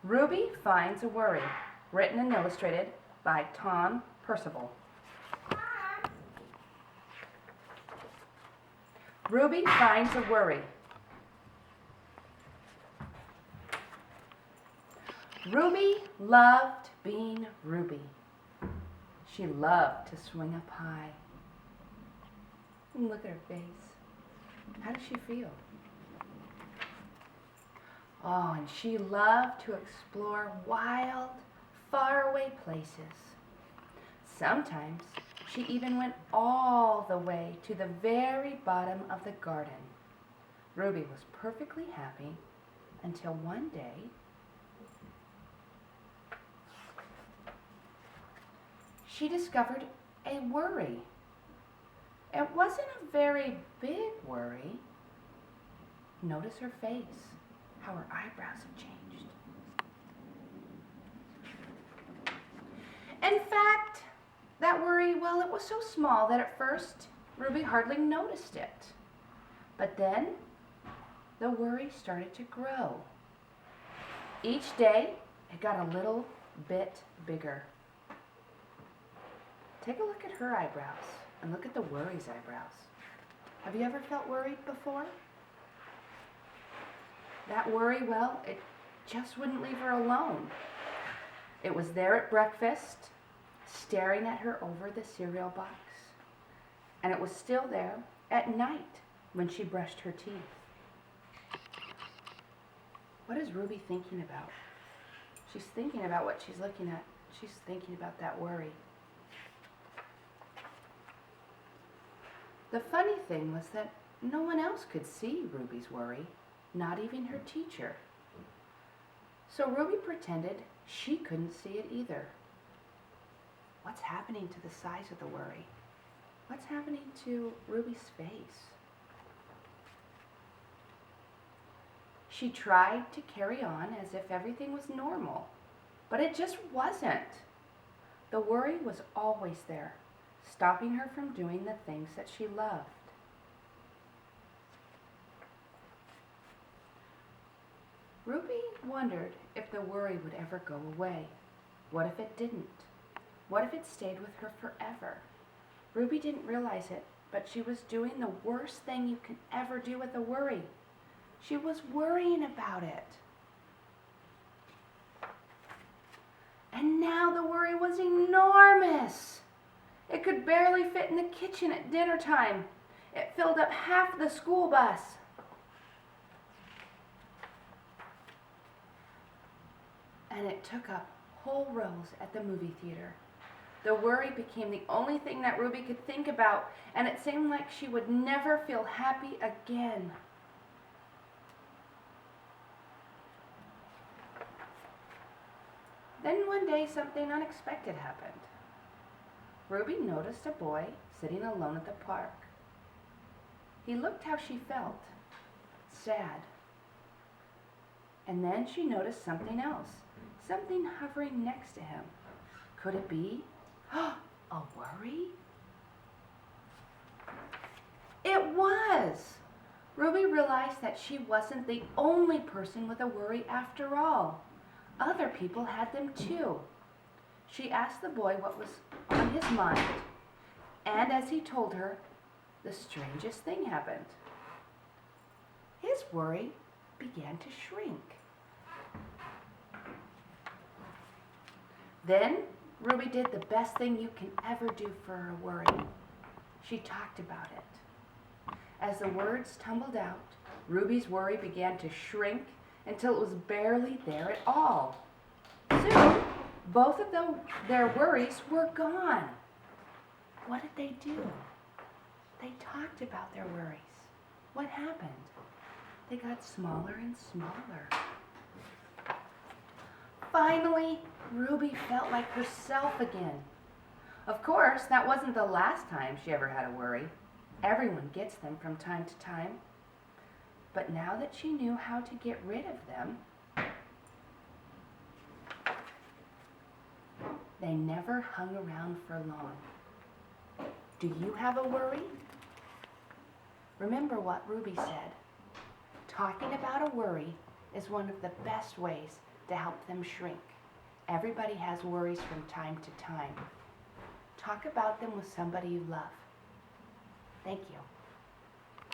Ruby Finds a Worry, written and illustrated by Percival. Ruby finds a worry. Ruby loved being Ruby. She loved to swing up high. And look at her face. How does she feel? Oh, and she loved to explore wild, faraway places. Sometimes she even went all the way to the very bottom of the garden. Ruby was perfectly happy until one day she discovered a worry. It wasn't a very big worry. Notice her face, how her eyebrows have changed. In fact, that worry, well, it was so small that at first Ruby hardly noticed it. But then the worry started to grow. Each day it got a little bit bigger. Take a look at her eyebrows and look at the worry's eyebrows. Have you ever felt worried before? That worry, well, it just wouldn't leave her alone. It was there at breakfast, staring at her over the cereal box. And it was still there at night when she brushed her teeth. What is Ruby thinking about? She's thinking about what she's looking at. She's thinking about that worry. The funny thing was that no one else could see Ruby's worry, not even her teacher. So Ruby pretended she couldn't see it either. What's happening to the size of the worry? What's happening to Ruby's face? She tried to carry on as if everything was normal, but it just wasn't. The worry was always there, stopping her from doing the things that she loved. Ruby wondered if the worry would ever go away. What if it didn't? What if it stayed with her forever? Ruby didn't realize it, but she was doing the worst thing you can ever do with a worry. She was worrying about it. And now the worry was enormous. It could barely fit in the kitchen at dinner time. It filled up half the school bus. And it took up whole rows at the movie theater. The worry became the only thing that Ruby could think about, and it seemed like she would never feel happy again. Then one day something unexpected happened. Ruby noticed a boy sitting alone at the park. He looked how she felt, sad. And then she noticed something else, something hovering next to him. Could it be a worry? It was! Ruby realized that she wasn't the only person with a worry after all. Other people had them too. She asked the boy what was on his mind, and as he told her, the strangest thing happened. His worry began to shrink. Then Ruby did the best thing you can ever do for a worry. She talked about it. As the words tumbled out, Ruby's worry began to shrink until it was barely there at all. Soon, both of their worries were gone. What did they do? They talked about their worries. What happened? They got smaller and smaller. Finally, Ruby felt like herself again. Of course, that wasn't the last time she ever had a worry. Everyone gets them from time to time. But now that she knew how to get rid of them, they never hung around for long. Do you have a worry? Remember what Ruby said. Talking about a worry is one of the best ways to help them shrink. Everybody has worries from time to time. Talk about them with somebody you love. Thank you.